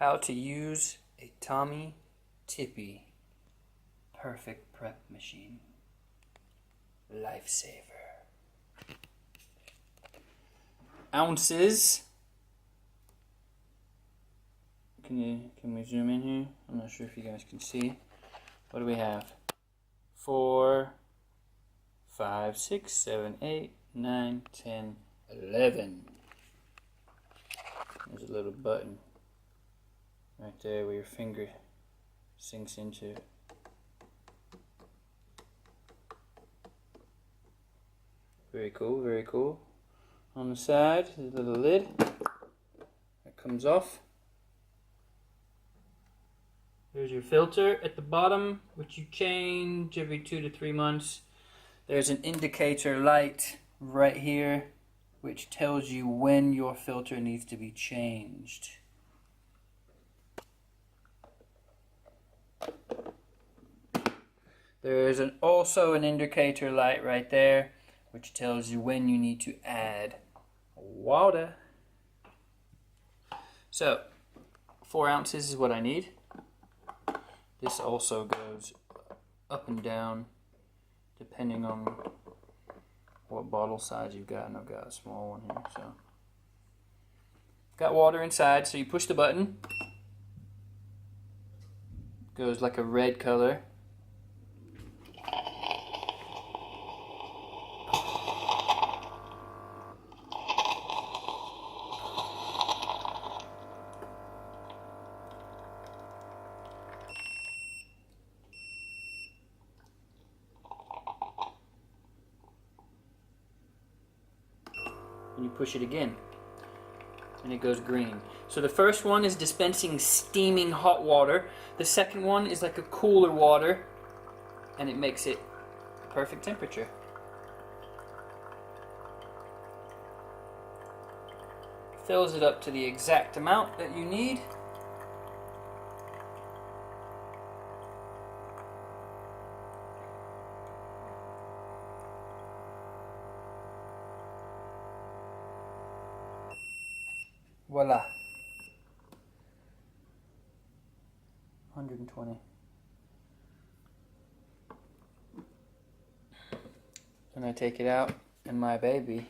How to use a Tommie Tippie perfect prep machine. Lifesaver. Ounces. Can we zoom in here? I'm not sure if you guys can see. What do we have? 4, 5, 6, 7, 8, 9, 10, 11. There's a little button right there where your finger sinks into. Very cool, very cool. On the side, there's a little lid that comes off. There's your filter at the bottom, which you change every 2 to 3 months. There's an indicator light right here, which tells you when your filter needs to be changed. There is also an indicator light right there, which tells you when you need to add water. So, 4 ounces is what I need. This also goes up and down depending on what bottle size you've got, and I've got a small one here. So, got water inside, so you push the button. Goes like a red color. And you push it again, and it goes green. So the first one is dispensing steaming hot water. The second one is like a cooler water, and it makes it perfect temperature. Fills it up to the exact amount that you need. Voila. 120. And I take it out, and my baby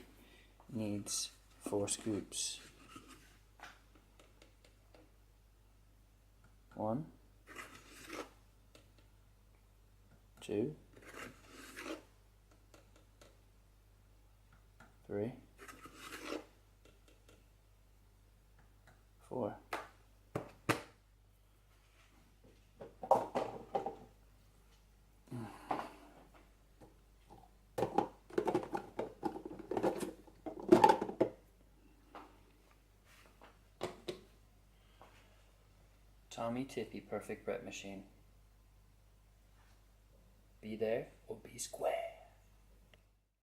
needs 4 scoops. 1, 2, 3, 4. Tommie Tippie perfect prep machine. Be there or be square.